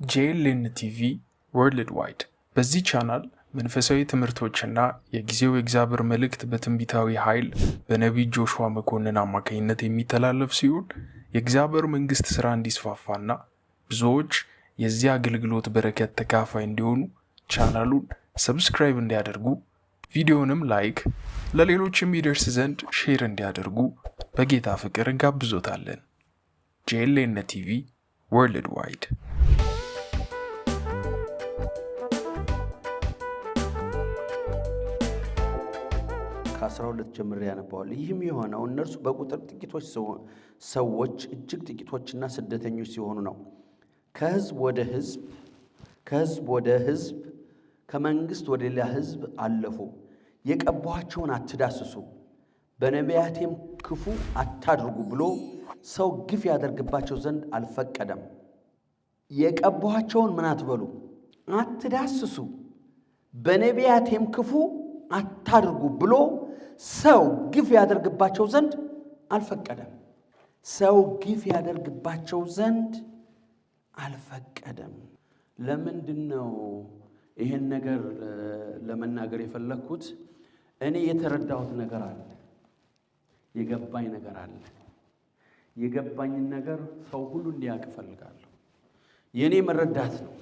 ጄኤልኤን ቲቪ ወርልድ ዋይድ። በዚህ ቻናል መንፈሳዊ ትምህርቶችና የጊዜው የእግዚአብሔር መልእክት በትንቢታዊ ኃይል በነቢይ ጆሹዋ መኮንን አማካኝነት የሚተላለፍ ሲሆን የእግዚአብሔር መንግሥት ሥራ እንዲስፋፋና ብዙዎች የዚህ አገልግሎት በረከት ተካፋይ እንዲሆኑ ቻናሉን ሰብስክራይብ እንዲያደርጉ፣ ቪዲዮንም ላይክ፣ ለሌሎችም ይደርስ ዘንድ ሼር እንዲያደርጉ በጌታ ፍቅር እንጋብዞታለን። ጄኤልኤን ቲቪ ወርልድ ዋይድ። ከ12 ጀምሬ ያነባዋል። ይህም የሆነው እነርሱ በቁጥር ጥቂቶች ሰዎች እጅግ ጥቂቶችና ስደተኞች ሲሆኑ ነው። ከሕዝብ ወደ ሕዝብ ከመንግሥት ወደ ሌላ ሕዝብ አለፉ። የቀባኋቸውን አትዳስሱ፣ በነቢያቴም ክፉ አታድርጉ ብሎ ሰው ግፍ ያደርግባቸው ዘንድ አልፈቀደም። የቀባኋቸውን ምን አትበሉ? አትዳስሱ፣ በነቢያቴም ክፉ አታድርጉ ብሎ ሰው ግፍ ያደርግባቸው ዘንድ አልፈቀደም። ሰው ግፍ ያደርግባቸው ዘንድ አልፈቀደም። ለምንድን ነው ይሄን ነገር ለመናገር የፈለግኩት? እኔ የተረዳሁት ነገር አለ፣ የገባኝ ነገር አለ። የገባኝን ነገር ሰው ሁሉ እንዲያውቅ እፈልጋለሁ። የእኔ መረዳት ነው፣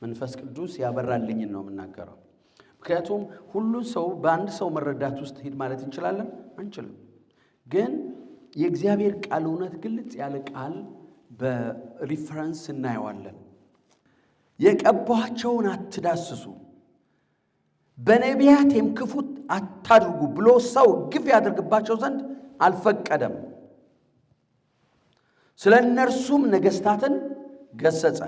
መንፈስ ቅዱስ ያበራልኝን ነው የምናገረው። ምክንያቱም ሁሉ ሰው በአንድ ሰው መረዳት ውስጥ ሂድ ማለት እንችላለን? አንችልም። ግን የእግዚአብሔር ቃል እውነት ግልጽ ያለ ቃል በሪፈረንስ እናየዋለን። የቀባኋቸውን አትዳስሱ፣ በነቢያቴም ክፉ አታድርጉ ብሎ ሰው ግፍ ያደርግባቸው ዘንድ አልፈቀደም። ስለ እነርሱም ነገሥታትን ገሰጸ።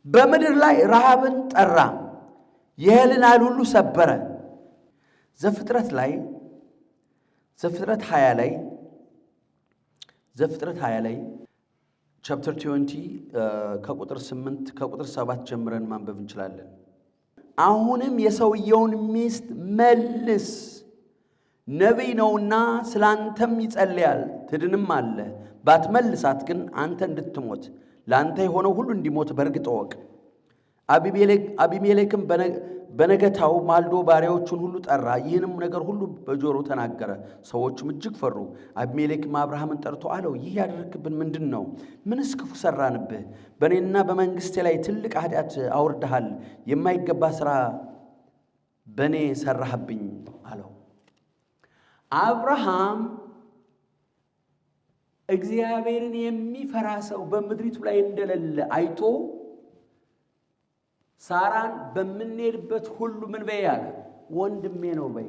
በምድር ላይ ረሃብን ጠራ፣ የእህልን ኃይል ሁሉ ሰበረ። ዘፍጥረት 20 ላይ ቻፕተር 20 ከቁጥር 7 ጀምረን ማንበብ እንችላለን። አሁንም የሰውየውን ሚስት መልስ፣ ነቢይ ነውና ስላንተም ይጸልያል ትድንም አለ። ባትመልሳት ግን አንተ እንድትሞት ለአንተ የሆነው ሁሉ እንዲሞት በእርግጥ እወቅ። አቢሜሌክም በነገታው ማልዶ ባሪያዎቹን ሁሉ ጠራ፣ ይህንም ነገር ሁሉ በጆሮ ተናገረ። ሰዎቹም እጅግ ፈሩ። አቢሜሌክም አብርሃምን ጠርቶ አለው፣ ይህ ያደረግክብን ምንድን ነው? ምንስ ክፉ ሠራንብህ? በእኔና በመንግሥቴ ላይ ትልቅ ኃጢአት አውርደሃል። የማይገባ ሥራ በእኔ ሠራህብኝ አለው። አብርሃም እግዚአብሔርን የሚፈራ ሰው በምድሪቱ ላይ እንደሌለ አይቶ ሳራን በምንሄድበት ሁሉ ምን በይ አለ? ወንድሜ ነው በይ።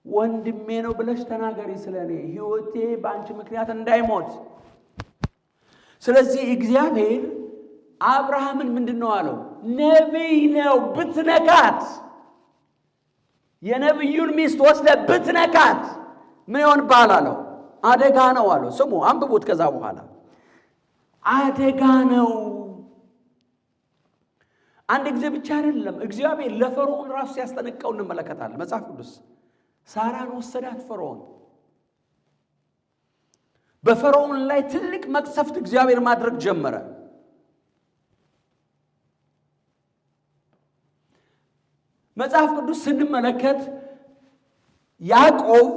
ወንድሜ ነው ብለሽ ተናገሪ ስለኔ፣ ሕይወቴ በአንቺ ምክንያት እንዳይሞት። ስለዚህ እግዚአብሔር አብርሃምን ምንድን ነው አለው? ነቢይ ነው፣ ብትነካት፣ የነቢዩን ሚስት ወስደ ብትነካት ምን ይሆንብሃል አለው? አደጋ ነው አለው። ስሙ፣ አንብቡት። ከዛ በኋላ አደጋ ነው። አንድ ጊዜ ብቻ አይደለም፣ እግዚአብሔር ለፈርዖን ራሱ ሲያስጠነቀው እንመለከታለን። መጽሐፍ ቅዱስ ሳራን ወሰዳት ፈርዖን። በፈርዖን ላይ ትልቅ መቅሰፍት እግዚአብሔር ማድረግ ጀመረ። መጽሐፍ ቅዱስ ስንመለከት ያዕቆብ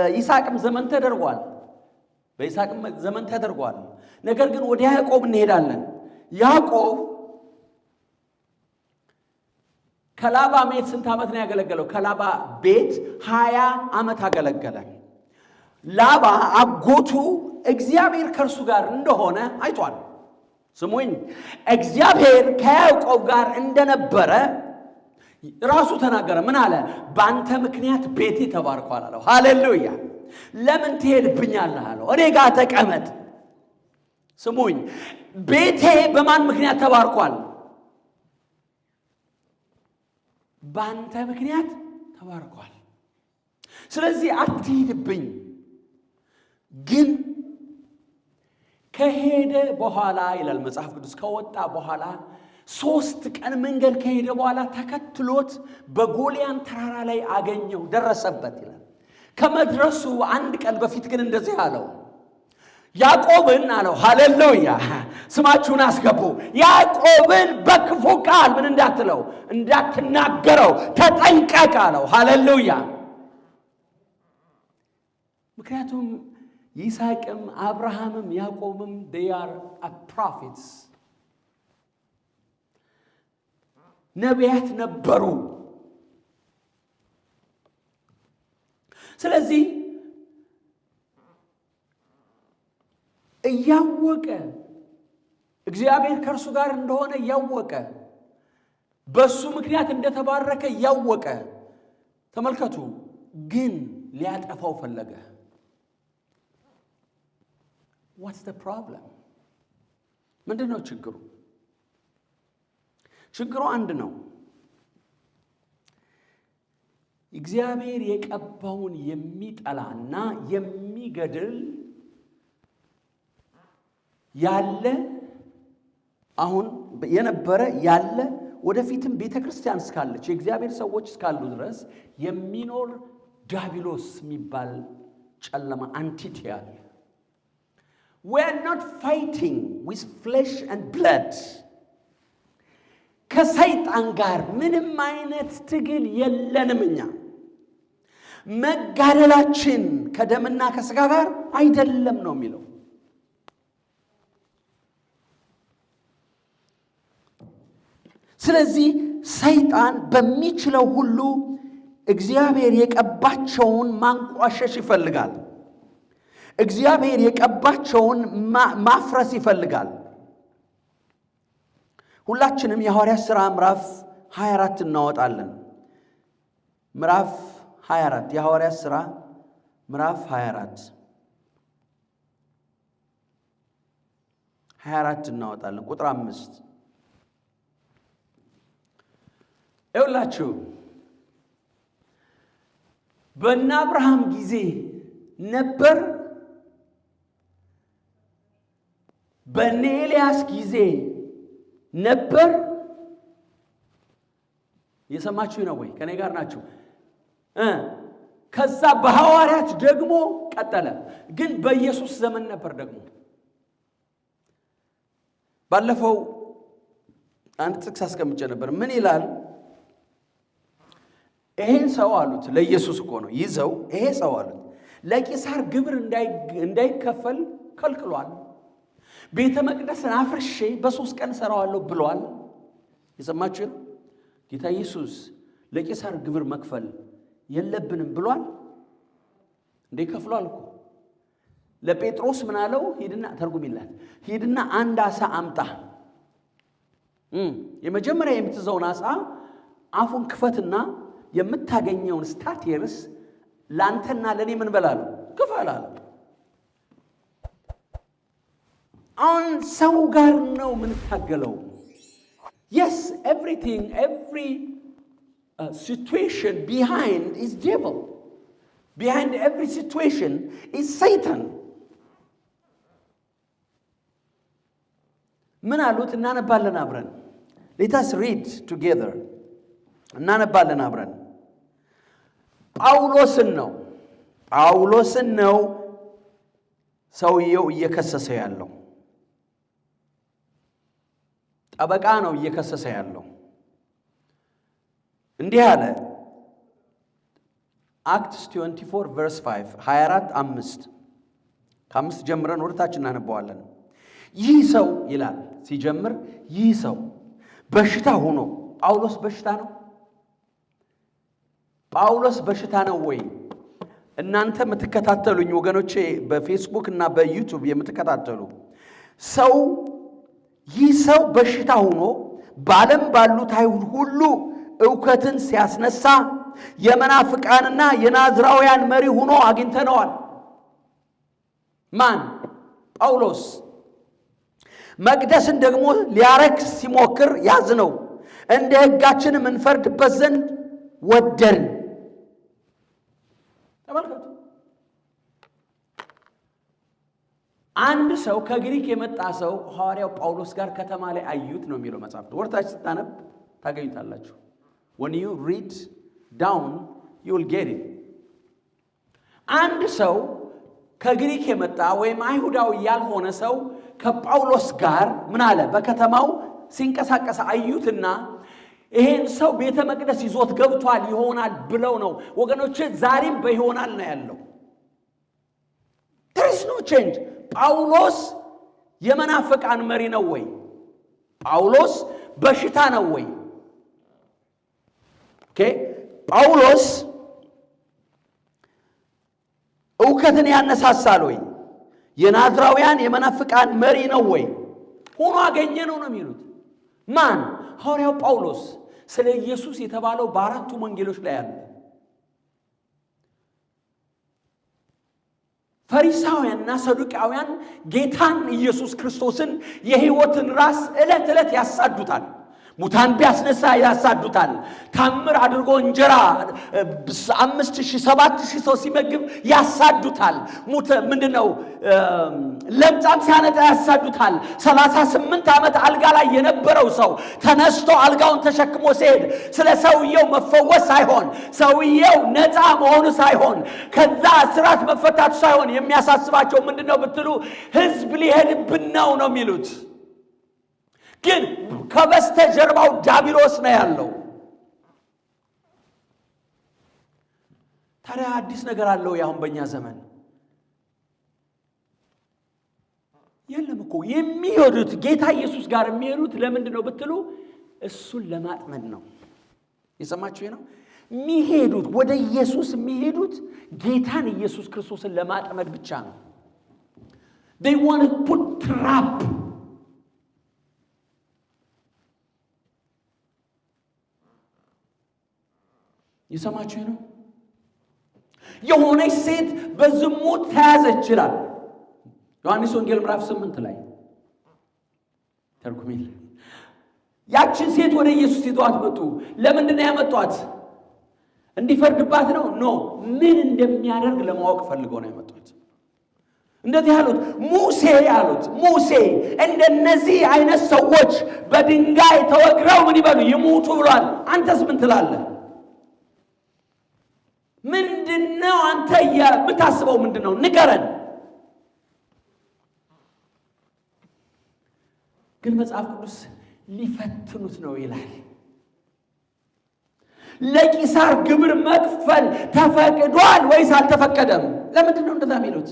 በይስሐቅም ዘመን ተደርጓል። ነገር ግን ወደ ያዕቆብ እንሄዳለን። ያዕቆብ ከላባ ቤት ስንት ዓመት ነው ያገለገለው? ከላባ ቤት 20 ዓመት አገለገለ። ላባ አጎቱ እግዚአብሔር ከእርሱ ጋር እንደሆነ አይቷል። ስሙኝ፣ እግዚአብሔር ከያዕቆብ ጋር እንደነበረ ራሱ ተናገረ። ምን አለ? በአንተ ምክንያት ቤቴ ተባርኳል አለው። ሃሌሉያ! ለምን ትሄድብኛለህ አለው። እኔ ጋር ተቀመጥ። ስሙኝ፣ ቤቴ በማን ምክንያት ተባርኳል? በአንተ ምክንያት ተባርኳል። ስለዚህ አትሂድብኝ። ግን ከሄደ በኋላ ይላል መጽሐፍ ቅዱስ፣ ከወጣ በኋላ 3 ቀን መንገድ ከሄደ በኋላ ተከትሎት በጎልያን ተራራ ላይ አገኘው፣ ደረሰበት ይላል። ከመድረሱ 1 ቀን በፊት ግን እንደዚህ አለው፣ ያዕቆብን አለው ሃሌሉያ ስማችሁን አስገቡ ያዕቆብን በክፉ ቃል ምን እንዳትለው እንዳትናገረው ተጠንቀቅ አለው ሃሌሉያ ምክንያቱም ይስሐቅም አብርሃምም ያዕቆብም they are prophets ነቢያት ነበሩ ስለዚህ እያወቀ እግዚአብሔር ከእርሱ ጋር እንደሆነ እያወቀ በሱ ምክንያት እንደተባረከ እያወቀ ተመልከቱ ግን ሊያጠፋው ፈለገ What's the problem? ምንድነው ችግሩ? ችግሩ አንድ ነው እግዚአብሔር የቀባውን የሚጠላና የሚገድል ያለ አሁን የነበረ ያለ ወደፊትም ቤተክርስቲያን እስካለች የእግዚአብሔር ሰዎች እስካሉ ድረስ የሚኖር ዲያብሎስ የሚባል ጨለማ አንቲቲ አለ We are not fighting with flesh and blood ከሰይጣን ጋር ምንም አይነት ትግል የለንም እኛ መጋደላችን ከደምና ከሥጋ ጋር አይደለም ነው የሚለው ስለዚህ ሰይጣን በሚችለው ሁሉ እግዚአብሔር የቀባቸውን ማንቋሸሽ ይፈልጋል እግዚአብሔር የቀባቸውን ማፍረስ ይፈልጋል ሁላችንም የሐዋርያት ሥራ ምዕራፍ 24 እናወጣለን ምዕራፍ 24 የሐዋርያት ሥራ ምዕራፍ 24 እናወጣለን ቁጥር 5 ይኸውላችሁ በእነ አብርሃም ጊዜ ነበር በእነ ኤልያስ ጊዜ ነበር የሰማችሁ ነው ወይ ከኔ ጋር ናችሁ ከዛ በሐዋርያት ደግሞ ቀጠለ ግን በኢየሱስ ዘመን ነበር ደግሞ ባለፈው አንድ ጥቅስ አስቀምጬ ነበር ምን ይላል ይሄን ሰው አሉት ለኢየሱስ እኮ ነው ይዘው ይሄ ሰው አሉት ለቂሳር ግብር እንዳይከፈል ከልክሏል ቤተ መቅደስን አፍርሼ በ3 ቀን ሰራዋለሁ ብሏል የሰማችሁ ጌታ ኢየሱስ ለቂሳር ግብር መክፈል የለብንም ብሏል እንዴ ከፍሏል እኮ ለጴጥሮስ ምን አለው ሂድና ተርጉሚላት ሂድና አንድ አሳ አምጣ የመጀመሪያ የምትዘውን አሳ አፉን ክፈትና የምታገኘውን ስታቴርስ ላንተና ለኔ ምን በላሉ ክፈላል አሁን ሰው ጋር ነው ምን ታገለው yes everything every situation behind is devil behind every situation is Satan ምን አሉት እናነባለን አብረን let us read together እናነባለን አብረን ጳውሎስን ነው ሰውየው እየከሰሰ ያለው ጠበቃ ነው እየከሰሰ ያለው እንዲህ አለ Acts 24 verse 5 24 5 ጀምረን ወደታች እናነባዋለን ይህ ሰው ይላል ሲጀምር ይህ ሰው በሽታ ሆኖ ጳውሎስ በሽታ ነው ወይ እናንተ የምትከታተሉኝ ወገኖቼ በፌስቡክ እና በዩቲዩብ የምትከታተሉ ይህ ሰው በሽታ ሆኖ በዓለም ባሉት አይሁድ ሁሉ ዕውከትን ሲያስነሳ የመናፍቃንና የናዝራውያን መሪ ሆኖ አግኝተነዋል ማን ጳውሎስ መቅደስን ደግሞ ሊያረክስ ሲሞክር ያዝነው እንደ ሕጋችንም እንፈርድበት ዘንድ ወደርን ተመልከቱ አንድ ሰው ከግሪክ የመጣ ሰው ሐዋርያው ጳውሎስ ጋር ከተማ ላይ አዩት ነው የሚለው መጽሐፍ ወርታች ስታነብ ታገኙታላችሁ when you read down you will get it አንድ ሰው ከግሪክ የመጣ ወይም አይሁዳዊ ያልሆነ ሰው ከጳውሎስ ጋር ምን አለ በከተማው ሲንቀሳቀስ አዩትና ይሄን ሰው ቤተ መቅደስ ይዞት ገብቷል ይሆናል ብለው ነው ወገኖች ዛሬም በይሆናል ነው ያለው there is no change ጳውሎስ የመናፍቃን መሪ ነው ወይ ጳውሎስ በሽታ ነው ወይ ኦኬ ጳውሎስ እውከትን ያነሳሳል ወይ የናዝራውያን የመናፍቃን መሪ ነው ወይ ሆኖ አገኘነው ነው የሚሉት ማን ሐዋርያው ጳውሎስ ስለ ኢየሱስ የተባለው በአራቱ ወንጌሎች ላይ አለ ፈሪሳውያንና ሰዱቃውያን ጌታን ኢየሱስ ክርስቶስን የሕይወትን ራስ ዕለት ያሳዱታል ሙታን ቢያስነሳ ያሳዱታል ታምር አድርጎ እንጀራ 5000 7000 ሰው ሲመግብ ያሳዱታል ምንድነው ለምጻም ሲያነጣ ያሳዱታል 38 ዓመት አልጋ ላይ የነበረው ሰው ተነስቶ አልጋውን ተሸክሞ ሲሄድ ስለ ሰውየው መፈወስ ሳይሆን ሰውየው ነፃ መሆኑ ሳይሆን ከዛ እስራት መፈታቱ ሳይሆን የሚያሳስባቸው ምንድነው ብትሉ ህዝብ ሊሄድብን ነው የሚሉት ግን ከበስተጀርባው ዲያብሎስ ነው ያለው ታዲያ አዲስ ነገር አለው ያሁን በእኛ ዘመን የለም እኮ የሚሄዱት ጌታ ኢየሱስ ጋር የሚሄዱት ለምንድን ነው ብትሉ እሱን ለማጥመድ ነው የሰማችሁ ነው የሚሄዱት ወደ ኢየሱስ የሚሄዱት ጌታን ኢየሱስ ክርስቶስን ለማጥመድ ብቻ ነው they want to put trap ይሰማችሁ ነው የሆነች ሴት በዝሙት ተያዘች ይላል ዮሐንስ ወንጌል ምዕራፍ 8 ላይ ተርጉሚል ያችን ሴት ወደ ኢየሱስ ይዟት መጡ ለምንድን ነው ያመጧት እንዲፈርድባት ነው ኖ ምን እንደሚያደርግ ለማወቅ ፈልገው ነው ያመጧት እንደዚህ ያሉት ሙሴ እንደነዚህ አይነት ሰዎች በድንጋይ ተወግረው ምን ይበሉ ይሞቱ ብሏል አንተስ ምን ትላለህ ምንድነው አንተ የምታስበው ምንድነው ንገረን ግን መጽሐፍ ቅዱስ ሊፈትኑት ነው ይላል ለቂሳር ግብር መክፈል ተፈቅዷል ወይስ አልተፈቀደም ለምንድነው እንደዛ የሚሉት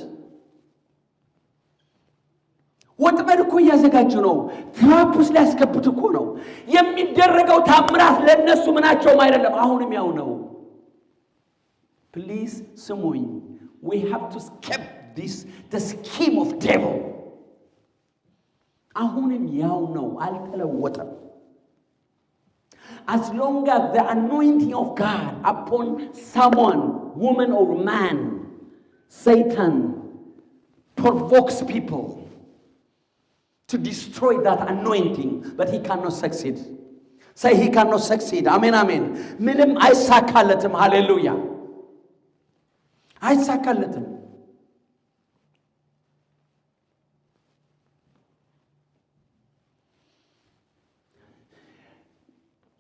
ወጥመድ እኮ ያዘጋጁ ነው ትራፑስ ሊያስከብት እኮ ነው የሚደረገው ታምራት ለነሱ ምናቸውም አይደለም አሁንም ያው ነው Please, Samuel, we have to escape the scheme of devil. አሁንም ያው ነው አልተለወጠም As long as the anointing of God upon someone, woman or man, Satan provokes people to destroy that anointing, but he cannot succeed. Say he cannot succeed. Amen, amen. ምንም አይሳካለትም. Hallelujah. አይሳካለትም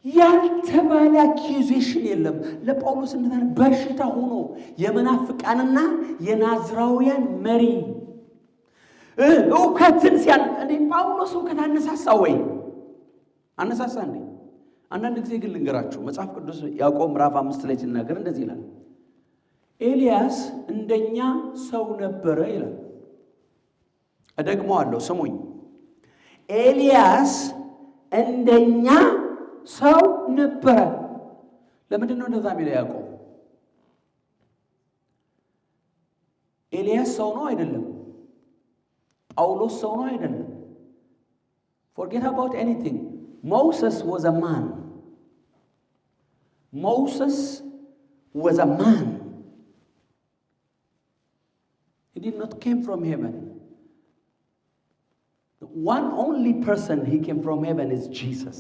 ያልተባለ አኪዩዜሽን የለም ለጳውሎስ እንደዛ በሽታ ሆኖ የመናፍቃንና የናዝራውያን መሪ እውከትን ሲያን እንዴ ጳውሎስ እውከት አነሳሳ ወይ አነሳሳ እንዴ አንዳንድ ጊዜ ግን ልንገራችሁ መጽሐፍ ቅዱስ ያዕቆብ ምዕራፍ 5 ላይ ሲናገር እንደዚህ ይላል ኤልያስ እንደኛ ሰው ነበረ ይላል እደግመዋለሁ ስሙኝ ኤልያስ እንደኛ ሰው ነበረ ለምንድን ነው እንደዛ የሚለው ያዕቆብ ኤልያስ ሰው ነው አይደለም ጳውሎስ ሰው ነው አይደለም forget about anything Moses was a man He did not came from heaven. The one only person he came from heaven is Jesus.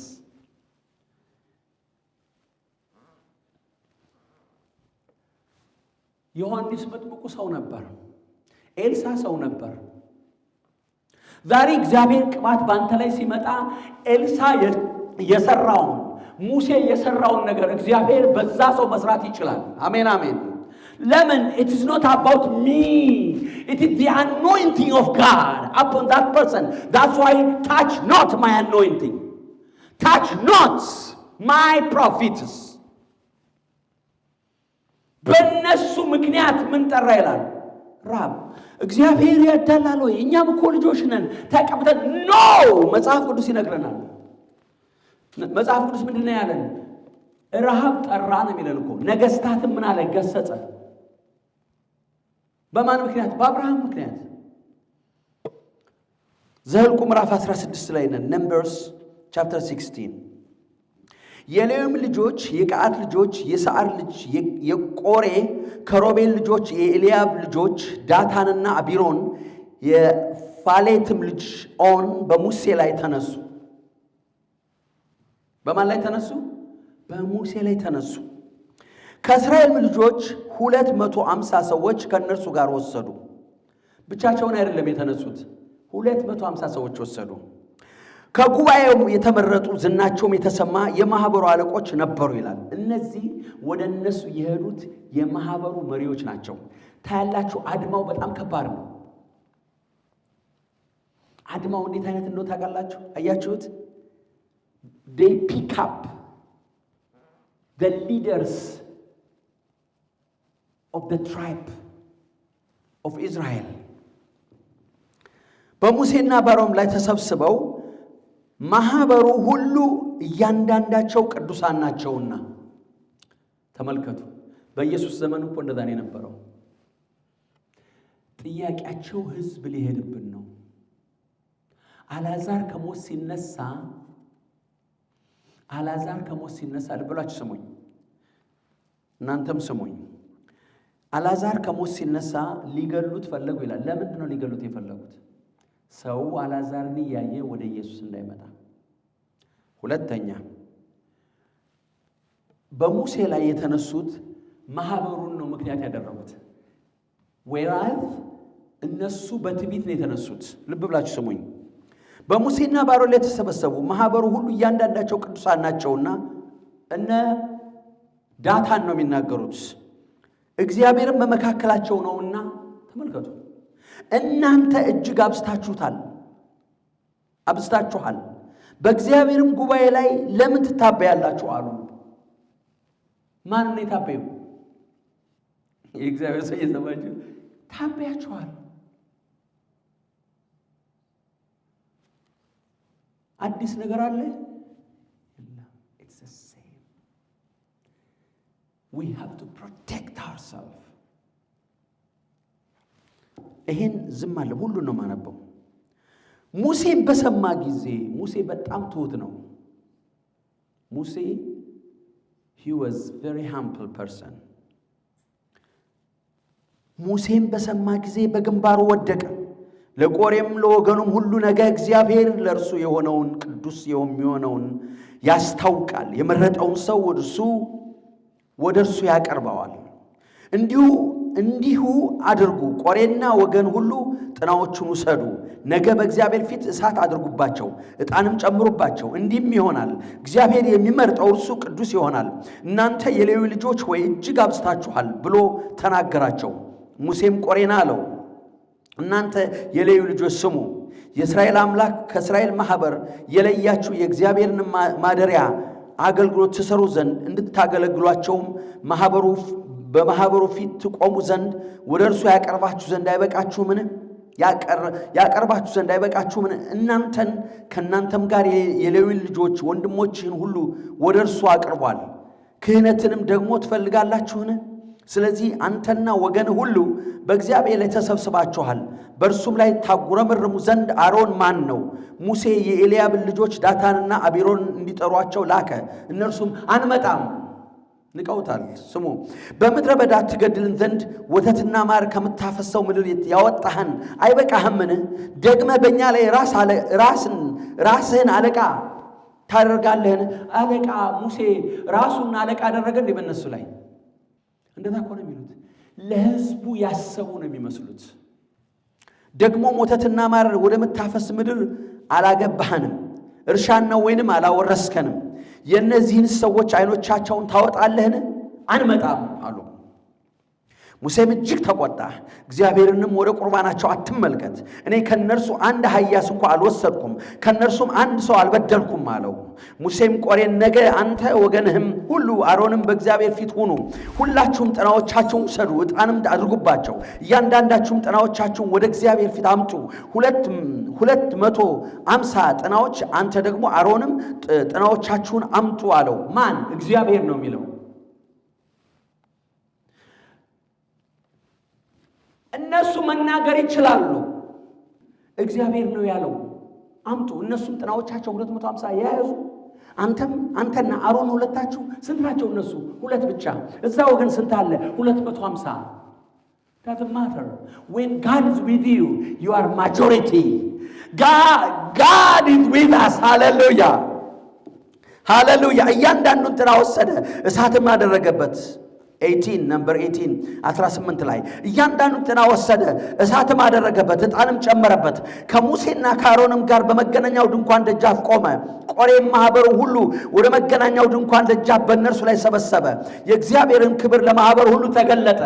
ዮሐንስ መጥምቁ ሰው ነበር ኤልሳ ሰው ነበር ዛሬ እግዚአብሔር ቅባት ባንተ ላይ ሲመጣ ኤልሳ የሰራውን ሙሴ የሰራውን ነገር እግዚአብሔር በዛ ሰው መስራት ይችላል አሜን አሜን ለምን? it is not about me, it is the anointing of God upon that person. That's why touch not my anointing, touch not my prophets. በእነሱ ምክንያት ምን ጠራ ይላል? ራብ። እግዚአብሔር ያዳላል ወይ? እኛም እኮ ልጆች ነን ተቀብተን ኖ መጽሐፍ ቅዱስ ይነግረናል። መጽሐፍ ቅዱስ ምንድነው ያለን? ረሃብ ጠራ ነው የሚለን እኮ። ነገስታትም ምን አለ? ገሰጸ። በማን ምክንያት? በአብርሃም ምክንያት። ዘኍልቍ ምዕራፍ 16 ላይ ነን። Numbers chapter 16 የሌዊም ልጆች የቀዓት ልጆች የሰዓር ልጅ የቆሬ ከሮቤል ልጆች የኤልያብ ልጆች ዳታንና አቢሮን የፋሌትም ልጅ ኦን በሙሴ ላይ ተነሱ። በማን ላይ ተነሱ? በሙሴ ላይ ተነሱ። ከእስራኤል ልጆች 250 ሰዎች ከነርሱ ጋር ወሰዱ። ብቻቸውን አይደለም የተነሱት፣ 250 ሰዎች ወሰዱ። ከጉባኤው የተመረጡ ዝናቸውም የተሰማ የማህበሩ አለቆች ነበሩ ይላል። እነዚህ ወደ እነሱ የሄዱት የማህበሩ መሪዎች ናቸው። ታያላችሁ፣ አድማው በጣም ከባድ ነው። አድማው እንዴት አይነት እንደው ታውቃላችሁ? አያችሁት? they pick up the leaders of the tribe of Israel በሙሴና በአሮን ላይ ተሰብስበው ማህበሩ ሁሉ እያንዳንዳቸው ቅዱሳን ናቸውና። ተመልከቱ፣ በኢየሱስ ዘመን እኮ እንደዛ ነው የነበረው። ጥያቄያቸው ህዝብ ሊሄድብን ነው። አልዓዛር ከሞት ሲነሳ ልብላችሁ ስሙኝ፣ እናንተም ስሙኝ። አልዓዛር ከሞት ሲነሳ ሊገሉት ፈለጉ ይላል። ለምንድን ነው ሊገሉት የፈለጉት? ሰው አልዓዛርን እያየ ወደ ኢየሱስ እንዳይመጣ። ሁለተኛ፣ በሙሴ ላይ የተነሱት ማህበሩን ነው ምክንያት ያደረጉት። ወይራዝ እነሱ በትዕቢት ነው የተነሱት። ልብ ብላችሁ ስሙኝ። በሙሴና በአሮን ላይ የተሰበሰቡ ማህበሩ ሁሉ እያንዳንዳቸው ቅዱሳን ናቸውና እነ ዳታን ነው የሚናገሩት። እግዚአብሔርም በመካከላቸው ነውና። ተመልከቱ፣ እናንተ እጅግ አብዝታችኋል፣ በእግዚአብሔርም ጉባኤ ላይ ለምን ትታበያላችሁ አሉ። ማን ነው የታበዩ? የእግዚአብሔር ሰው እየሰማችሁ ታበያችኋል። አዲስ ነገር አለ? It's the same. We have to protect ourselves. ይሄን ዝም አለ። ሁሉን ነው ማነበው። ሙሴን በሰማ ጊዜ፣ ሙሴ በጣም ትሁት ነው። ሙሴ he was very humble person. ሙሴን በሰማ ጊዜ በግንባሩ ወደቀ። ለቆሬም ለወገኑም ሁሉ ነገ እግዚአብሔር ለእርሱ የሆነውን ቅዱስ የሚሆነውን ያስታውቃል፣ የመረጠውን ሰው ወደ እርሱ ያቀርበዋል። እንዲሁ አድርጉ። ቆሬና ወገን ሁሉ ጥናዎቹን ውሰዱ። ነገ በእግዚአብሔር ፊት እሳት አድርጉባቸው፣ ዕጣንም ጨምሩባቸው። እንዲህም ይሆናል፣ እግዚአብሔር የሚመርጠው እርሱ ቅዱስ ይሆናል። እናንተ የሌዊ ልጆች ሆይ እጅግ አብዝታችኋል ብሎ ተናገራቸው። ሙሴም ቆሬን አለው፣ እናንተ የሌዊ ልጆች ስሙ። የእስራኤል አምላክ ከእስራኤል ማህበር የለያችሁ የእግዚአብሔርን ማደሪያ አገልግሎት ትሰሩ ዘንድ እንድታገለግሏቸውም በማህበሩ ፊት ትቆሙ ዘንድ ወደ እርሱ ያቀርባችሁ ዘንድ አይበቃችሁምን? እናንተን ከእናንተም ጋር የሌዊ ልጆች ወንድሞችህን ሁሉ ወደ እርሱ አቅርቧል። ክህነትንም ደግሞ ትፈልጋላችሁን? ስለዚህ አንተና ወገን ሁሉ በእግዚአብሔር ላይ ተሰብስባችኋል። በእርሱም ላይ ታጉረመርሙ ዘንድ አሮን ማን ነው? ሙሴ የኤልያብን ልጆች ዳታንና አቢሮን እንዲጠሯቸው ላከ። እነርሱም አንመጣም፣ ንቀውታል። ስሙ፣ በምድረ በዳ ትገድልን ዘንድ ወተትና ማር ከምታፈሰው ምድር ያወጣህን አይበቃህምን? ደግመ በእኛ ላይ ራስህን አለቃ ታደርጋለህን? አለቃ ሙሴ ራሱን አለቃ አደረገ እንዴ በእነሱ ላይ? እንደዛ እኮ ነው የሚሉት። ለህዝቡ ያሰቡ ነው የሚመስሉት። ደግሞ ወተትና ማር ወደምታፈስ ምድር አላገባህንም፣ እርሻና ወይንም አላወረስከንም። የእነዚህን ሰዎች ዓይኖቻቸውን ታወጣለህን? አንመጣም አሉ። ሙሴም እጅግ ተቆጣ። እግዚአብሔርንም ወደ ቁርባናቸው አትመልከት፣ እኔ ከነርሱ አንድ አህያስ እንኳን አልወሰድኩም፣ ከነርሱም አንድ ሰው አልበደልኩም አለው። ሙሴም ቆሬን ነገ አንተ ወገንህም ሁሉ አሮንም በእግዚአብሔር ፊት ሁኑ፣ ሁላችሁም ጥናዎቻችሁን ውሰዱ፣ ዕጣንም አድርጉባቸው፣ እያንዳንዳችሁም ጥናዎቻችሁን ወደ እግዚአብሔር ፊት አምጡ፣ 250 ጥናዎች፣ አንተ ደግሞ አሮንም ጥናዎቻችሁን አምጡ አለው። ማን? እግዚአብሔር ነው የሚለው። እነሱ መናገር ይችላሉ፣ እግዚአብሔር ነው ያለው። አምጡ። እነሱም ጥናዎቻቸው 250 ያያዙ። አንተና አሮን ሁለታችሁ ስንት ናቸው? እነሱ 2 ብቻ። እዛ ወገን ስንት አለ? 250። doesn't matter. When God is with you, you are majority. God is with us. Hallelujah. Hallelujah. እያንዳንዱን ጥና ወሰደ፣ እሳትም አደረገበት። 18 ነምበር 18 ላይ እያንዳንዱን ጥና ወሰደ፣ እሳትም አደረገበት፣ ዕጣንም ጨመረበት። ከሙሴና ከአሮንም ጋር በመገናኛው ድንኳን ደጃፍ ቆመ። ቆሬም ማህበሩ ሁሉ ወደ መገናኛው ድንኳን ደጃፍ በእነርሱ ላይ ሰበሰበ። የእግዚአብሔርን ክብር ለማህበሩ ሁሉ ተገለጠ።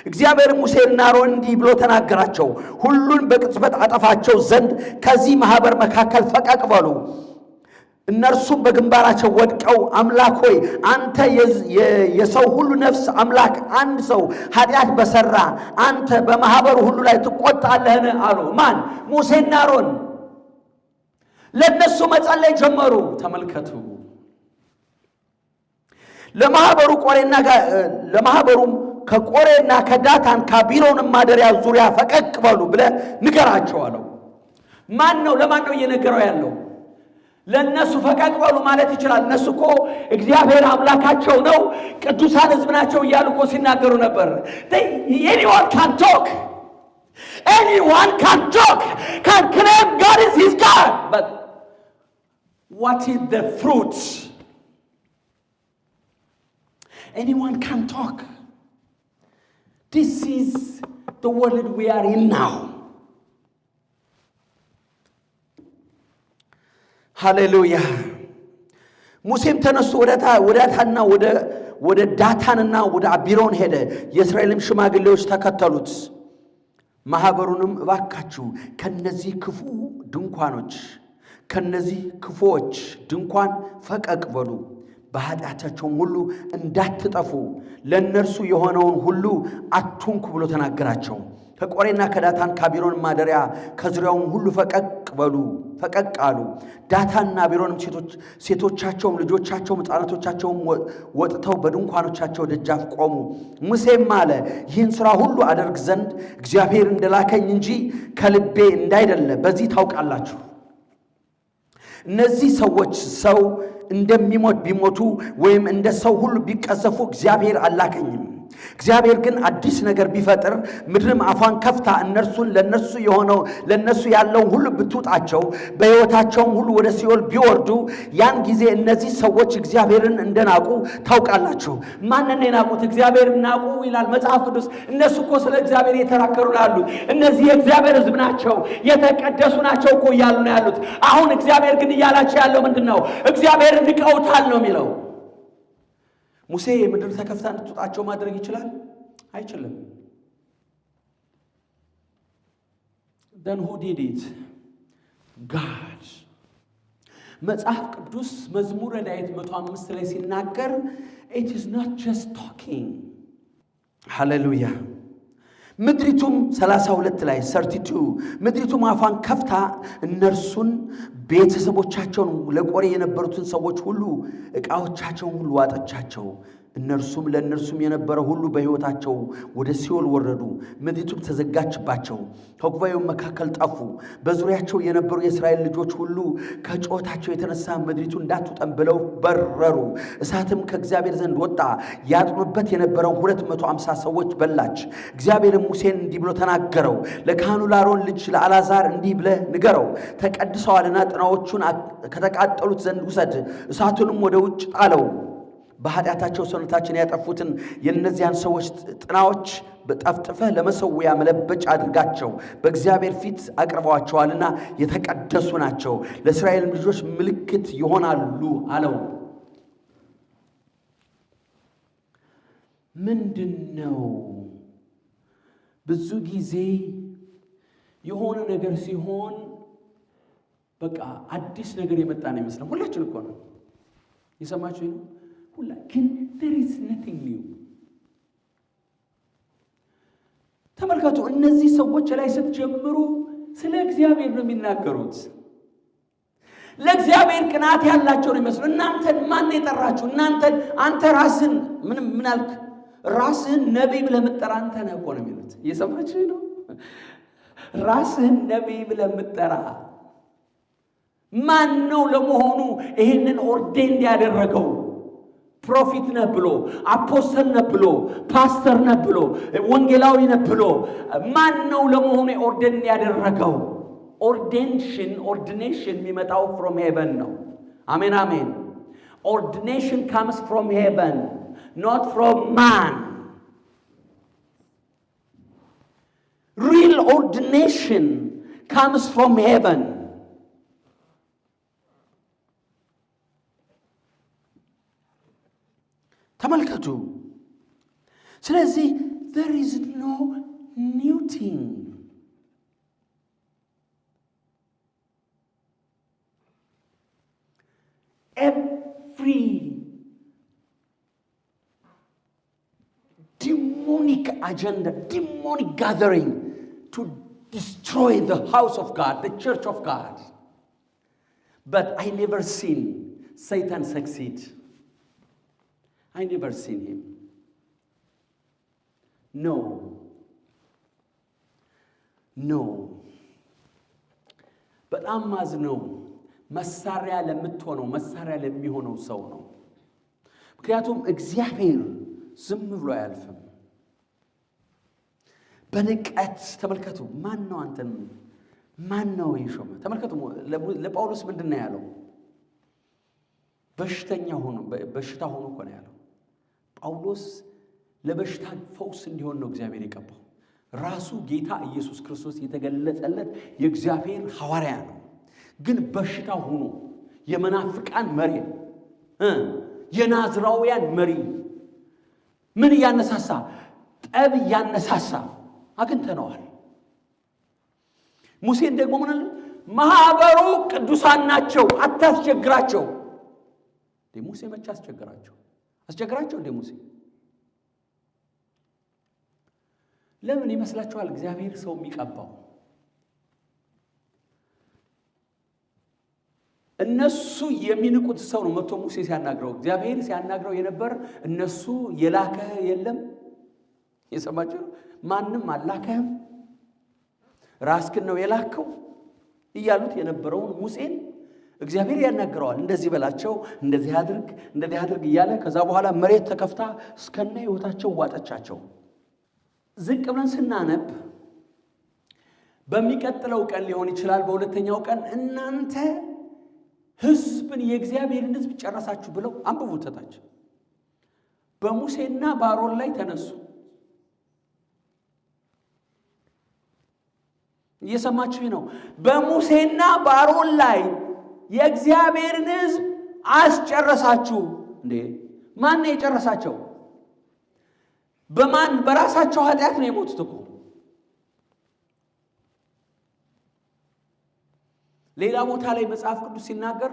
እግዚአብሔር ሙሴና አሮን እንዲህ ብሎ ተናገራቸው፣ ሁሉን በቅጽበት አጠፋቸው ዘንድ ከዚህ ማህበር መካከል ፈቀቅ በሉ። እነርሱም በግንባራቸው ወድቀው አምላክ ሆይ አንተ የሰው ሁሉ ነፍስ አምላክ አንድ ሰው ኃጢአት በሰራ አንተ በማህበሩ ሁሉ ላይ ትቆጣለህን አሉ። ማን? ሙሴና አሮን። ለነሱ መጸለይ ጀመሩ። ተመልከቱ። ለማህበሩም ከቆሬና ከዳታን ከአቢሮንም ማደሪያ ዙሪያ ፈቀቅ በሉ ብለህ ንገራቸው አለው። ማን ነው? ለማን ነው እየነገረው ያለው? ለነሱ ፈቀቅ በሉ ማለት ይችላል። እነሱ እኮ እግዚአብሔር አምላካቸው ነው፣ ቅዱሳን ሕዝብ ናቸው እያሉ እኮ ሲናገሩ ነበር። anyone can talk, can claim God is his God, but what is the fruit? Anyone can talk. This is the world we are in now. ሃሌሉያ። ሙሴም ተነስቶ ወደ ዳታንና ወደ አቢሮን ሄደ። የእስራኤልም ሽማግሌዎች ተከተሉት። ማህበሩንም እባካችሁ ከነዚህ ክፉዎች ድንኳን ፈቀቅ በሉ፣ በኃጢአታቸውም ሁሉ እንዳትጠፉ ለእነርሱ የሆነውን ሁሉ አትንኩ ብሎ ተናገራቸው። ከቆሬና ከዳታን ከአቢሮን ማደሪያ ከዙሪያውም ሁሉ ፈቀቅ አሉ። ዳታንና አቢሮንም ሴቶቻቸውም ልጆቻቸውም ሕፃናቶቻቸውም ወጥተው በድንኳኖቻቸው ደጃፍ ቆሙ። ሙሴም አለ፣ ይህን ሥራ ሁሉ አደርግ ዘንድ እግዚአብሔር እንደላከኝ እንጂ ከልቤ እንዳይደለ በዚህ ታውቃላችሁ። እነዚህ ሰዎች ሰው እንደሚሞት ቢሞቱ ወይም እንደ ሰው ሁሉ ቢቀሰፉ እግዚአብሔር አላከኝም። እግዚአብሔር ግን አዲስ ነገር ቢፈጥር ምድርም አፏን ከፍታ ለነሱ ያለውን ሁሉ ብትውጣቸው በሕይወታቸውም ሁሉ ወደ ሲኦል ቢወርዱ ያን ጊዜ እነዚህ ሰዎች እግዚአብሔርን እንደናቁ ታውቃላችሁ። ማንን የናቁት? እግዚአብሔርን ናቁ ይላል መጽሐፍ ቅዱስ። እነሱ እኮ ስለ እግዚአብሔር እየተናገሩ ያሉት እነዚህ የእግዚአብሔር ሕዝብ ናቸው፣ የተቀደሱ ናቸው እኮ እያሉ ነው ያሉት። አሁን እግዚአብሔር ግን እያላቸው ያለው ምንድን ነው? እግዚአብሔርን ንቀውታል ነው የሚለው። ሙሴ ምድር ተከፍታ እንድትወጣቸው ማድረግ ይችላል? አይችልም። then who did it? God. መጽሐፍ ቅዱስ መዝሙረ ዳዊት 105 ላይ ሲናገር it is not just talking. ሃሌሉያ። ምድሪቱም 32 ላይ 32 ምድሪቱም አፏን ከፍታ እነርሱን ቤተሰቦቻቸውን ለቆሬ የነበሩትን ሰዎች ሁሉ ዕቃዎቻቸውን ሁሉ ዋጠቻቸው። እነርሱም ለእነርሱም የነበረ ሁሉ በሕይወታቸው ወደ ሲኦል ወረዱ። ምድሪቱም ተዘጋችባቸው፣ ከጉባኤው መካከል ጠፉ። በዙሪያቸው የነበሩ የእስራኤል ልጆች ሁሉ ከጮታቸው የተነሳ ምድሪቱ እንዳትውጠን ብለው በረሩ። እሳትም ከእግዚአብሔር ዘንድ ወጣ፣ ያጥኑበት የነበረውን 250 ሰዎች በላች። እግዚአብሔርም ሙሴን እንዲህ ብሎ ተናገረው፣ ለካህኑ ለአሮን ልጅ ለአልዓዛር እንዲህ ብለህ ንገረው፣ ተቀድሰዋልና ጥናዎቹን ከተቃጠሉት ዘንድ ውሰድ፣ እሳቱንም ወደ ውጭ ጣለው። በኃጢአታቸው ሰውነታችን ያጠፉትን የእነዚያን ሰዎች ጥናዎች በጠፍጥፈህ ለመሰዊያ መለበጫ አድርጋቸው፣ በእግዚአብሔር ፊት አቅርበዋቸዋልና የተቀደሱ ናቸው፣ ለእስራኤል ልጆች ምልክት ይሆናሉ አለው። ምንድነው? ብዙ ጊዜ የሆነ ነገር ሲሆን በቃ አዲስ ነገር የመጣ ነው ይመስላል። ሁላችን እኮ ነው የሰማችሁ ነው። ግን there is nothing new። ተመልከቱ፣ እነዚህ ሰዎች ላይ ስትጀምሩ ስለ እግዚአብሔር ነው የሚናገሩት። ለእግዚአብሔር ቅናት ያላቸው ነው ይመስሉ። እናንተን ማን የጠራችሁ? እናንተን አንተ ራስን ምን አልክ? ራስህን ነቢይ ብለህ የምትጠራ አንተ ነህ እኮ ነው የሚሉት። እየሰማችሁ ነው? ራስህን ነቢይ ብለህ የምትጠራ ማን ነው ለመሆኑ? ይህንን ኦርዴንድ ያደረገው ፕሮፊት ነህ ብሎ፣ አፖስተል ነህ ብሎ፣ ፓስተር ነህ ብሎ፣ ወንጌላዊ ነህ ብሎ ማን ነው ለመሆኑ ኦርዴንድ ያደረገው? ኦርዲኔሽን የሚመጣው from heaven ነው። አሜን አሜን። ordination comes from heaven, not from man. Real ordination comes from heaven. ተመልከቱ። ስለዚህ there is no new thing. Every demonic agenda, demonic gathering to destroy the house of God, the church of God. But I never seen Satan succeed. I never seen him. No. But አማዝ ነው መሳሪያ ለምትሆነው መሳሪያ ለሚሆነው ሰው ነው። ምክንያቱም እግዚአብሔር ዝም ብሎ አያልፍም። በንቀት ተመልከቱ። ማን ነው አንተን ማን ነው የሾመ? ተመልከቱ ለጳውሎስ ምንድነው ያለው? በሽታ ሆኖ እኮ ነው ያለው። ጳውሎስ ለበሽታ ፈውስ እንዲሆን ነው እግዚአብሔር የቀባው። ራሱ ጌታ ኢየሱስ ክርስቶስ የተገለጸለት የእግዚአብሔር ሐዋርያ ነው። ግን በሽታ ሆኖ የመናፍቃን መሪ የናዝራውያን መሪ ምን ያነሳሳ? ጠብ ያነሳሳ አግኝተነዋል። ሙሴን ደግሞ ምን አለ? ማህበሩ ቅዱሳን ናቸው አታስቸግራቸው። ሙሴ መቼ አስቸግራቸው? እንደ ሙሴ ለምን ይመስላችኋል እግዚአብሔር ሰው የሚቀባው? እነሱ የሚንቁት ሰው ነው መጥቶ ሙሴ ሲያናግረው። እግዚአብሔር ሲያናግረው የነበር እነሱ የላከ የለም። የሰማችሁ ማንም አላከህም ራስክን ነው የላከው እያሉት የነበረውን ሙሴን እግዚአብሔር ያናግረዋል። እንደዚህ በላቸው፣ እንደዚህ አድርግ እያለ ከዛ በኋላ መሬት ተከፍታ እስከነ ሕይወታቸው ዋጠቻቸው። ዝቅ ብለን ስናነብ በሚቀጥለው ቀን ሊሆን ይችላል በሁለተኛው ቀን እናንተ ሕዝብን የእግዚአብሔርን ሕዝብ ጨረሳችሁ ብለው አንብቡት ታች በሙሴና በአሮን ላይ ተነሱ። እየሰማችሁ ነው? በሙሴና በአሮን ላይ የእግዚአብሔርን ሕዝብ አስጨረሳችሁ። እንዴ ማን ነው የጨረሳቸው? በማን? በራሳቸው ኃጢአት ነው የሞቱት እኮ። ሌላ ቦታ ላይ መጽሐፍ ቅዱስ ሲናገር